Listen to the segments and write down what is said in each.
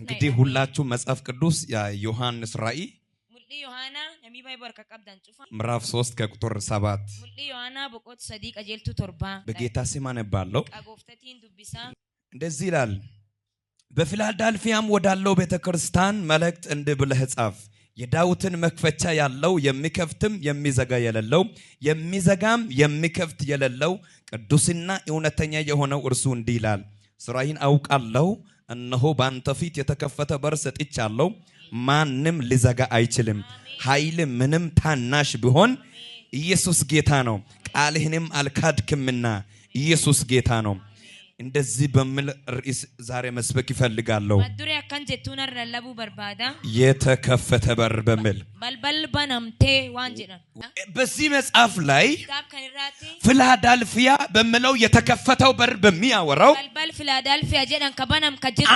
እንግዲህ ሁላችሁ መጽሐፍ ቅዱስ ዮሐንስ ራእይ ምዕራፍ 3 ከቁጥር 7 በጌታ ስም አነባለሁ። እንደዚህ ይላል። በፊላደልፊያም ወዳለው ቤተክርስቲያን መልእክት እንዲህ ብለህ ጻፍ። የዳዊትን መክፈቻ ያለው የሚከፍትም የሚዘጋ የሌለው የሚዘጋም የሚከፍት የሌለው ቅዱስና እውነተኛ የሆነው እርሱ እንዲህ ይላል። ስራዬን አውቃለሁ፣ እነሆ ባንተ ፊት የተከፈተ በር ሰጥቻለሁ፣ ማንም ሊዘጋ አይችልም። ኃይል ምንም ታናሽ ቢሆን ኢየሱስ ጌታ ነው፣ ቃልህንም አልካድክምና ኢየሱስ ጌታ ነው። እንደዚህ በሚል ርዕስ ዛሬ መስበክ ይፈልጋለሁ። የተከፈተ በር በሚል በዚህ መጽሐፍ ላይ ፊላደልፊያ በሚለው የተከፈተው በር በሚያወራው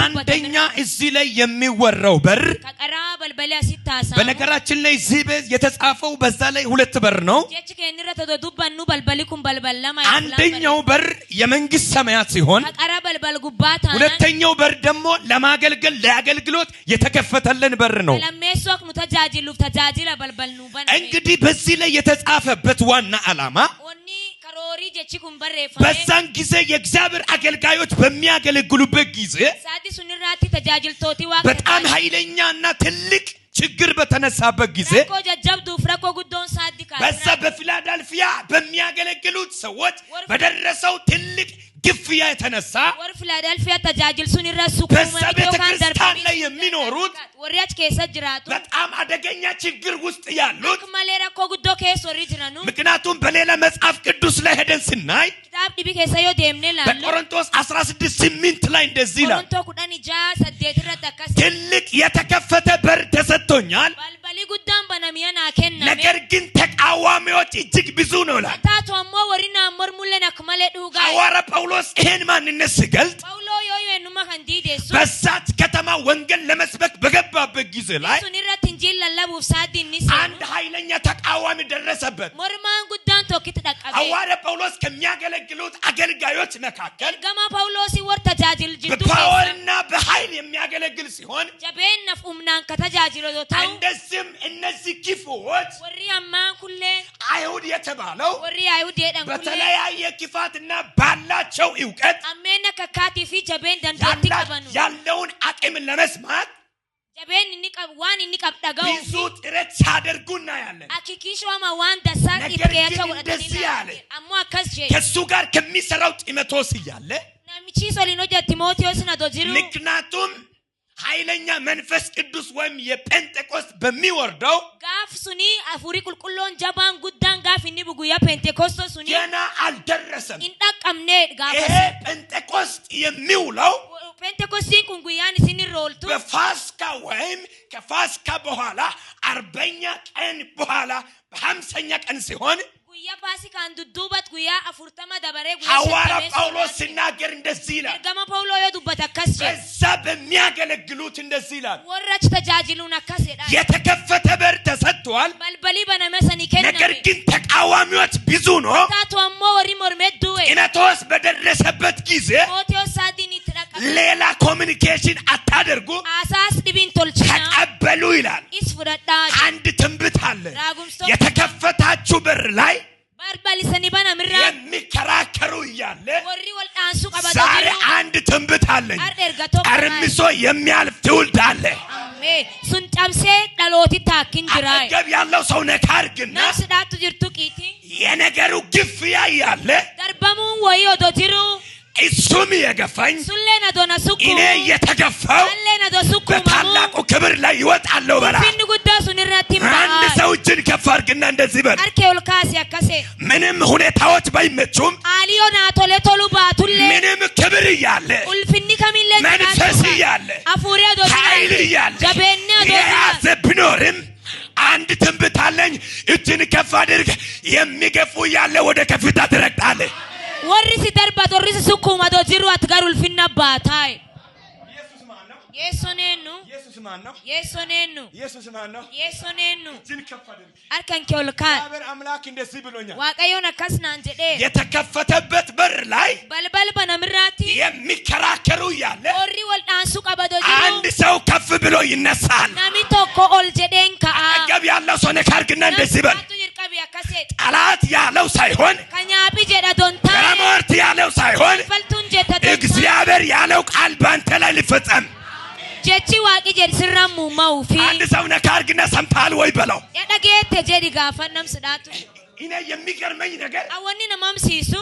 አንደኛ እዚህ ላይ የሚወራው በር በነገራችን ላይ እዚህ የተጻፈው በዛ ላይ ሁለት በር ነው። አንደኛው በር የመንግስት ሰማያት ሲሆን ሁለተኛው በር ደግሞ ለማገልገል ለአገልግሎት የተከፈተልን በር ነው። እንግዲህ በዚህ ላይ የተጻፈበት ዋና ዓላማ በዛን ጊዜ የእግዚአብሔር አገልጋዮች በሚያገለግሉበት ጊዜ በጣም ኃይለኛና ትልቅ ችግር በተነሳበት ጊዜ በዛ በፊላደልፊያ በሚያገለግሉት ሰዎች በደረሰው ትልቅ ግፍያ የተነሳ በዛ ቤተክርስቲያን ላይ የሚኖሩት በጣም አደገኛ ችግር ውስጥ ያሉት ምክንያቱም በሌላ መጽሐፍ ቅዱስ ላይ ሄደን ስናይ በቆሮንቶስ 16:8 ላይ እንደዚህ ይላል። ትልቅ የተከፈተ በር ተሰጥቶኛል፣ ነገር ግን ተቃዋሚዎች እጅግ ብዙ ነው ይላል። ሐዋርያ ጳውሎስ ይሄን ማንነት ሲገልጥ በዛች ከተማ ወንጌል ለመስበክ በገባበት ጊዜ ላይ አንድ ኃይለኛ ተቃዋሚ ደረሰበት። ሐዋርያ ጳውሎስ ከሚያገለግሉት አገልጋዮች መካከል በፓወርና በኃይል የሚያገለግል ሲሆን እንደዚህም እነዚህ ክፉዎች አይሁድ የተባለው በተለያየ ክፋትና ባላቸው ዕውቀት ያለውን አቅም ለመስማት ብዙ ጥረት ሲያደርጉና ያለን ከሱ ጋር ከሚሰራው ጢሞቴዎስ እያለ ምክንያቱም ኃይለኛ መንፈስ ቅዱስ ወይም የጴንጤቆስት በሚወርደው ጋፍ ሱኒ አፉሪ ቁልቁሎን ጃባን ጉዳን ጋፍ እንብጉ የጴንጤቆስት ሱኒ ገና አልደረሰም። እንጣቀምኔ ጋፍ ጴንጤቆስት የሚውለው ጴንጤቆስቲን ኩንጉያን ሲኒሮልቱ በፋሲካ ወይም ከፋሲካ በኋላ 40ኛ ቀን በኋላ በ50ኛ ቀን ሲሆን ሐዋርያ ጳውሎስ ሲናገር እንደዚህ ይላል። በዛ በሚያገለግሉት እንደዚህ ይላል። የተከፈተ በር ተሰጥቷል፣ ነገር ግን ተቃዋሚዎች ብዙ ነው። ጢሞቴዎስ በደረሰበት ጊዜ ሌላ ኮሚኒኬሽን አታደርጉ፣ ተቀበሉ ይላል። አንድ ትንቢት አለ። የተከፈታችሁ በር ላይ የሚከራከሩ እያለ ዛሬ አንድ ትንቢት አለኝ። አርምሶ የሚያልፍ ትውልድ አለ። አጠገብ ያለው ሰው ነካ አድርግና የነገሩ ግፍያ ያለ እሱም የገፋኝ እኔ የተገፋው በታላቁ ክብር ላይ ይወጣለሁ በላ። አንድ ሰው እጅን ከፍ አድርግና እንደዚህ በል። ምንም ሁኔታዎች ባይመቹም ምንም ክብር እያለ መንፈስ እያለ ኃይል እያለ የያዘ ቢኖርም አንድ ትንቢት አለኝ። እጅን ከፍ አድርግ። የሚገፉ እያለ ወደ ከፍታ ትረግጣለህ። ወሪሲ ደርባ ዶሪሲ ሱኩማ ዶጅሩ አትጋሩል ፊና ባታይ Yesonenu. ኢየሱስ ማን ነው? Yesonenu. ኢየሱስ ማን ነው? Yesonenu. እጅን ከፍ አድርግ። Arkan keolkan. እግዚአብሔር አምላክ እንደዚህ ብሎኛል። Waaqayyoon akkasnaan jedhee. የተከፈተበት በር ላይ Balbal banamiraatti. የሚከራከሩ ያለ Orri wal dhaansu qabado jiru. አንድ ሰው ከፍ ብሎ ይነሳል። Nami tokko ol jedheen ka'a. አጠገብ ያለው ሰው ነካርግና እንደዚህ በል። Namatu jirqabi akkaseet. ጠላት ያለው ሳይሆን Kanyaapi jedha dontaa. ከሞርት ያለው ሳይሆን Faltuun jetta dontaa. እግዚአብሔር ያለው ቃል ባንተ ላይ ሊፈጸም Jechi waaqi jedhi sirraan muuma'uu fi. አንድ ሰው ነካርግና ሰምታል ወይ በለው። Dhageette jedhi gaafannam sidhaatu. እኔ የሚገርመኝ ነገር Awwanni namamsiisu.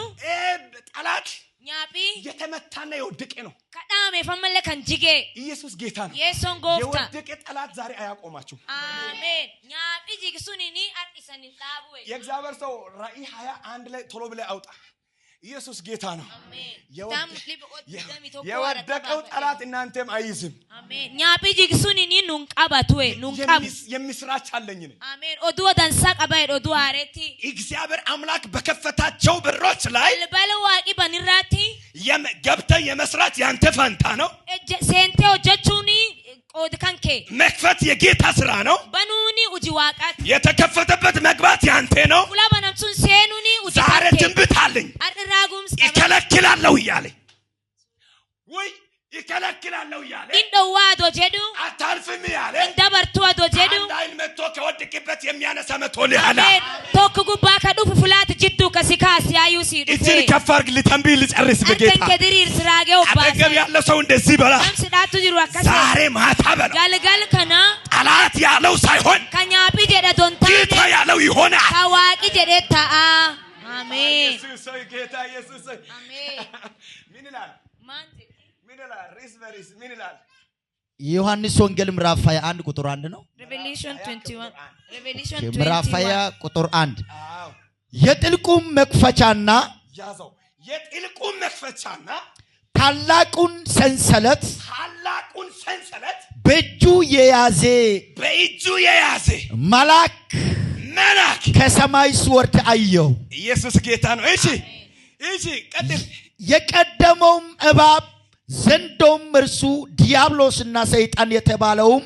ጠላት Nyaaphi. የተመታና የወደቀ ነው። Kadhaameef ammallee kan jigee. ኢየሱስ ጌታ ነው። Yeessoon goofta. የወደቀ ጠላት ዛሬ አያቆማችሁ። Ameen. Nyaaphi jigsuunini har'isanin dhaabu. የእግዚአብሔር ሰው ራእይ 21 ላይ ቶሎ ብለህ አውጣ። ኢየሱስ ጌታ ነው። የወደቀው ጠላት እናንተም አይይዝም። አሜን። Nyaaphi jigsuunini nun qabatu nun qabu. የምስራች አለኝ ነኝ። አሜን። oduu dansaa qaba oduu haaretti. እግዚአብሔር አምላክ በከፈታቸው በሮች ላይ balbala waaqi banirraatti ገብተህ የመስራት ያንተ ፈንታ ነው። seentee hojjechuuni qoodi kan kee. መክፈት የጌታ ስራ ነው። banuuni hojii waaqaati. የተከፈተበት መግባት ያንተ ነው። fuula banamsuun seenuuni hojii ዛሬ kan kee. ትንቢት አለኝ። Arraagumsi qaba. ይከለክላለሁ እያለ ወይ ይከለክላለሁ እያለ Indhowwaa adoo jedhu. አታልፍም እያለ Dabartuu adoo jedhu. አንድ አይን መጥቶ ከወደቅበት የሚያነሳ መጥቶልሃል። Tokko gubbaa ka dhufu fulaati jidduu kasi kaasi yaayuu si dhufe. እጅን ከፍ አድርግ ልተንብይ ልጨርስ በጌታ Arkan kee diriirsi raagee obbaase. አጠገብ ያለው ሰው እንደዚህ በላ። Namsi dhaatu jiru akkasii. ዛሬ ማታ በላ። Galgal kana ጠላት ያለው ሳይሆን ka nyaaphi jedha dontaane. ጌታ ያለው ይሆናል። Ka waaqi jedhee ta'a. Ameen. ኢየሱስ ሆይ ጌታ ኢየሱስ ሆይ Ameen. ምን ይላል? Maan jedhe? ምን ይላል? ሪስ በሪስ ምን ይላል? ዮሐንስ ወንጌል ምዕራፍ 21 ቁጥር 1 ነው። Revelation 21. Revelation ምዕራፍ 21. 20 ቁጥር 1 አዎ የጥልቁም መክፈቻና ያዘው። የጥልቁ መክፈቻና ታላቁን ሰንሰለት ታላቁን ሰንሰለት በእጁ የያዘ በእጁ የያዘ መልአክ ከሰማይ ሲወርድ አየሁ። ኢየሱስ ጌታ ነው። እሺ እሺ ቀጥል። የቀደመውም እባብ ዘንዶም እርሱ ዲያብሎስና ሰይጣን የተባለውም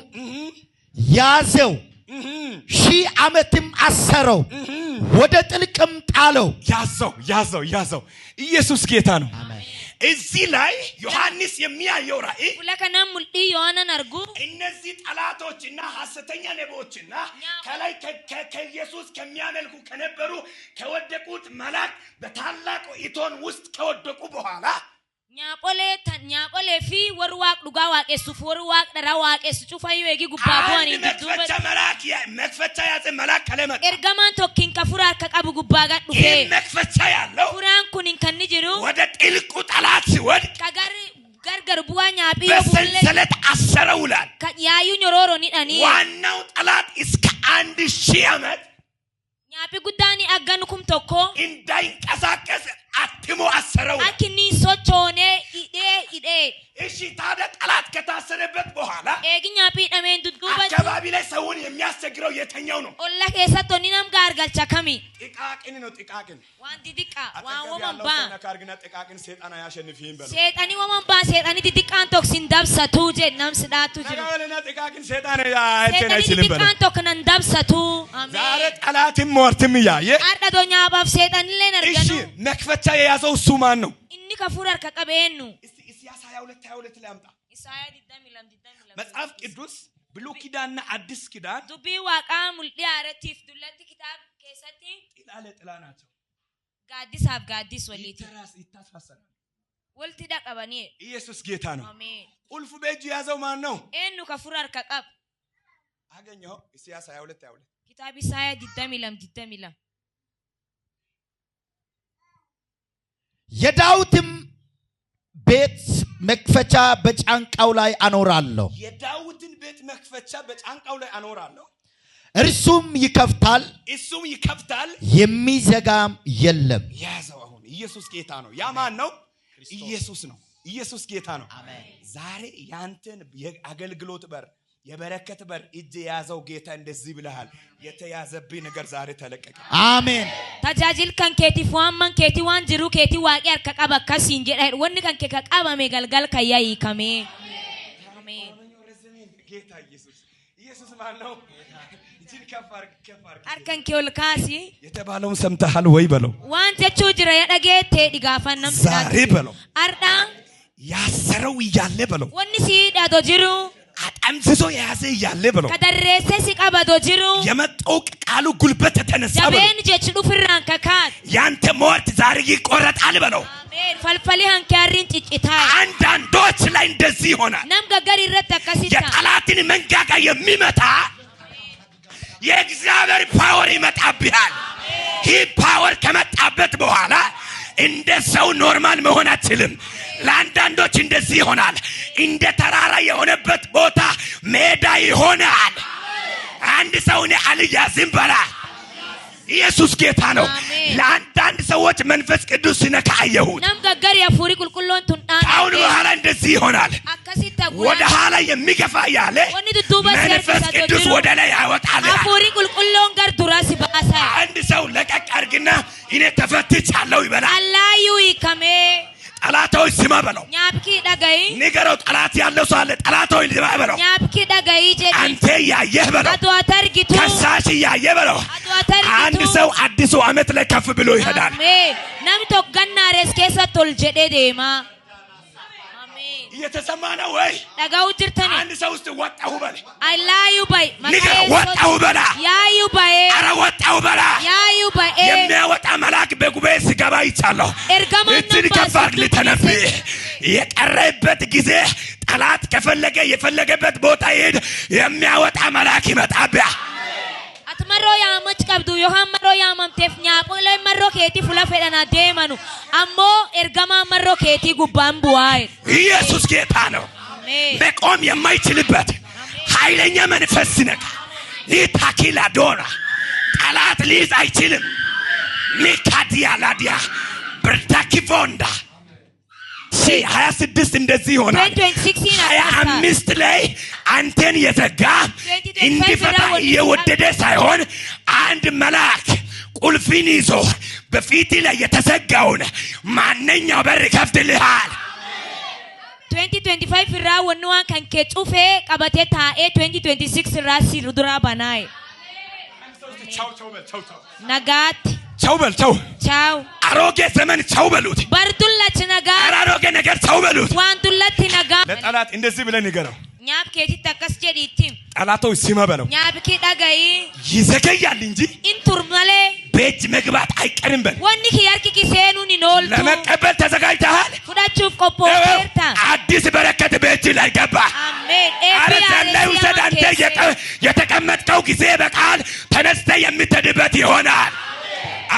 ያዘው፣ 1000 ዓመትም አሰረው፣ ወደ ጥልቅም ጣለው። ያዘው። ኢየሱስ ጌታ ነው። እዚህ ላይ ዮሐንስ የሚያየው ራእይ Fulakana mul'i Yohanan argu. እነዚህ ጠላቶችና ሐሰተኛ ነቢዮችና ከላይ ከኢየሱስ ከሚያመልኩ ከነበሩ ከወደቁት መላእክት በታላቁ ኢቶን ውስጥ ከወደቁ በኋላ Nyaaqolee fi warri waaq dhugaa waaqessuuf warri waaq dharaa waaqessu cufayyuu eegi gubbaa bu'anii መክፈቻ ያዘ መልአክ ከለመ ergamaan tokkiin ka furaa akka qabu gubbaa gad dhufee መክፈቻ ያለው furaan kun kan ni jiru ወደ ጥልቁ ጠላት ሲወድቅ gargar bu'aa nyaaphii በሰንሰለት አሰረው ይላል። yaayuu nyorooroo ni dhanii ዋናው ጠላት እስከ 1000 ዓመት nyaaphii guddaanii aggan kum tokko እንዳይንቀሳቀስ አትሞ አሰረው። akkinni sochoonee hidhee እሺ ታዲያ ጠላት ከታሰረበት በኋላ eegi nyaaphii dhameen dudduuba አካባቢ ላይ ሰውን የሚያስቸግረው የተኛው ነው? olla keessatti onni nam gaargalcha kami ጥቃቅን ነው። ጥቃቅን waan didiqa waan woman ba ካርግና ጥቃቅን ሰይጣን አያሸንፍህም በለው። seexani woman ba seexani didiqaan tokkin dabsatu jed nam sidhaatu jiru ነገርና ጥቃቅን ሰይጣን አይችልም በለው። didiqaan tokkin dabsatu ዛሬ amen ጠላትም ሞርትም ያየ arda do nyaabaaf seexanilleen እሺ arganu መክፈቻ የያዘው እሱ ማን ነው? inni ka furar ka qabeennu ኢሳይያስ 22 ላይ አምጣ። Isaayaa 22 መጽሐፍ ቅዱስ ብሉይ ኪዳንና አዲስ ኪዳን dubbii waaqaa mul'ii haarattiif dullatti kitaaba keessatti ጥላ ናቸው። gaaddisaaf gaaddis waliiti ይታስፋሰናል። walti dhaqabanii ኢየሱስ ጌታ ነው። አሜን ቁልፍ በእጁ የያዘው ማን ነው? eenyu ka furar ka qab አገኘው። ኢሳይያስ 22 kitaaba Isaayaa 22 የዳዊትም ቤት መክፈቻ በጫንቃው ላይ አኖራለሁ። የዳዊትን ቤት መክፈቻ በጫንቃው ላይ አኖራለሁ። እርሱም ይከፍታል፣ የሚዘጋም የለም። ያዘው። አሁን ኢየሱስ ጌታ ነው። ያ ማን ነው? ኢየሱስ ነው። ኢየሱስ ጌታ ነው። ዛሬ ያንተን የአገልግሎት በር የበረከት በር እጅ የያዘው ጌታ እንደዚህ ብለሃል። የተያዘብኝ ነገር ዛሬ ተለቀቀ። አሜን። tajaajil kan keetiif waan man keetii waan jiru keetii waaqii harka qaba akkasiin jedha wanni kan kee ka qabame galgal kan yaayikame amen አሜን ጌታ ኢየሱስ ማን ነው እጅን ከፋር Arkan kee ol kaasi. የተባለውን ሰምተሃል ወይ በለው Waan jechuu jira ya dhageettee dhigaafannam ዛሬ በለው Ardhaan ያሰረው እያለ በለው wanni si hidhatoo jiru አጣምዝዞ የያዘ እያለ በለው kadarreessee si qabatoo jiru የመጣው ቃሉ ጉልበት ተነሳ በለው jabeen jechi dhufirraan kakaat. ያንተ ሞት ዛሬ ይቆረጣል በለው Ameen falfalii hankaarriin ciccitaay. አንዳንዶች ላይ እንደዚህ ይሆናል Nam gaggarii irratti akkasitti የጠላትን መንጋጋ የሚመታ የእግዚአብሔር ፓወር ይመጣብሃል ይህ ፓወር ከመጣበት በኋላ እንደ ሰው ኖርማል መሆን አትችልም ለአንዳንዶች እንደዚህ ይሆናል እንደ ተራራ የሆነበት ቦታ ሜዳ ይሆናል አንድ ሰው ነው አልያዝም በላ ኢየሱስ ጌታ ነው ለአንዳንድ ሰዎች መንፈስ ቅዱስ ሲነካየው nam gaggarii afurii qulqulloon tun አሁን በኋላ እንደዚህ ይሆናል akkasitti ወደ ኋላ የሚገፋ ያለ መንፈስ ቅዱስ ወደ ላይ ያወጣል afurii qulqulloon gar duraa si baasa አንድ ሰው ለቀቅ አድርግና እኔ ተፈትቻለሁ ይበላል allaayuu hiikamee ጠላቶች ስማ በለው nyaapkii dhagayi ንገረው ጠላት ያለው ሰው አለ ጠላቶች ስማ በለው nyaapkii dhagayi jedhi አንተ ያየህ በለው atu atargitu ከሳሽ ያየህ በለው atu atargitu አንድ ሰው አዲሱ ዓመት ላይ ከፍ ብሎ ይሄዳል አሜን namni tokko gannaares keessatti ol jedhee deema አሜን እየተሰማ ነው ወይ dhagaa'u jirtani አንድ ሰው ውስጥ ወጣው በል allaayuu bay ንገረው ወጣው በላ yaayuu baye አረ ወጣው በላ yaayuu baye የሚያወጣ መልአክ በጉባኤ ሲገባ ይቻለው ergamaan እዚህ ከፋር ለተነብይ የቀረበት ጊዜ ጠላት ከፈለገ የፈለገበት ቦታ ይሄድ የሚያወጣ መልአክ ይመጣብህ atmaroo yaamach qabdu yohan maroo yaamamteef nyaapholee maroo keetii fula fedhana deemanu ammoo ergamaan maroo keetii gubbaan bu'aa ኢየሱስ ጌታ ነው መቆም የማይችልበት ኃይለኛ መንፈስ ሲነካ ይታኪላ ዶራ ጠላት ሊይዝ አይችልም ሚካዲያ ላዲያ ብርታኪፎንዳ 26 እንደዚህ ይሆናል 25 ላይ አንተን የዘጋ እንዲፈታ የወደደ ሳይሆን አንድ መልአክ ቁልፍን ይዞ በፊት ላይ የተዘጋውን ማንኛው በር ከፍትልሃል 2025 irraa wanni waan kan kee cufee qabatee taa'ee 2026 irraa si dura banaa'e nagaatti ቻው በል ቻው ቻው አሮጌ ዘመን ቻው በሉት bardullach nagaa አሮጌ ነገር ቻው በሉት waan dullatti nagaa ለጠላት እንደዚህ ብለን ንገረው nyaap keetitti akkas jedhiitti ጠላቶች ሲማ በለው nyaapki dhagayi ይዘገያል እንጂ intur malee ቤት መግባት አይቀርም በል wanni ki harki ki seenuun hin ooltu ለመቀበል ተዘጋጅተሃል fudhachuuf qophoofteerta አዲስ በረከት ቤት ላይ ገባ አሜን አረ ሰላይ ውሰድ አንተ የተቀመጥከው ጊዜ በቃል ተነስተ የምትሄድበት ይሆናል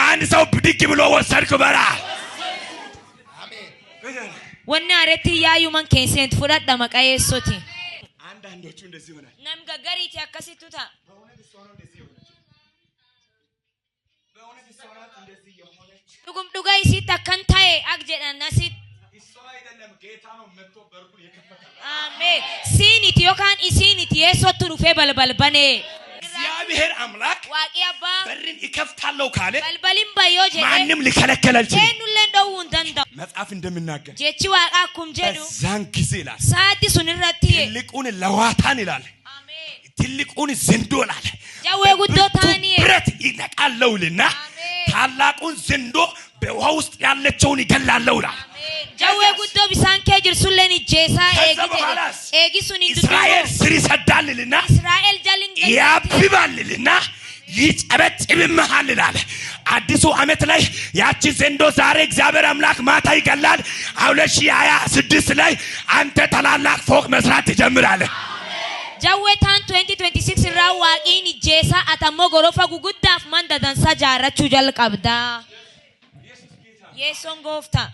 አንድ ሰው ብድግ ብሎ ወሰድክ በራ wanni aretti yaayu man keessent fudhadha maqayeessoti አንዳንዶቹ እንደዚህ ሆነ nam gaggariiti akkasitu ta dhugum dhuga isitti akkan ta'e ak jedhan asit አሜን siiniti yookaan isiiniti yeessottu dhufee balbal banee እግዚአብሔር አምላክ waaqi abbaa በርን ይከፍታለው ካለ balbalin bayyoo jedhe ማንንም ሊከለከል አይችልም eenyullee dhowwuu hin danda'u መጽሐፍ እንደምናገር jechi waaqa akkum jedhu በዛን ጊዜ ይላል sa'aatti sun irratti ትልቁን ለዋታን ይላል አሜን ትልቁን ዘንዶ ይላል jawwee guddoo ta'anii ብረት ይነቃለውልና ታላቁን ዘንዶ በውሃ ውስጥ ያለችውን ይገላለው ይላል jawwee guddoo bisaan kee jirsulleen ijjeesaa eegi sun hin እስራኤል ስር ይሰዳልና Israa'el jalin ያብባልና ይጨበጭብምሃል ይላል አዲሱ ዓመት ላይ ያቺ ዘንዶ ዛሬ እግዚአብሔር አምላክ ማታ ይገላል 2026 ላይ አንተ ታላላቅ ፎቅ መስራት ትጀምራለህ jawwee taan 2026 irraa waaqiin ijjeesaa atammoo gorofa guguddaaf manda dansaa jaarrachuu jalqabdaa yeessoon gooftaa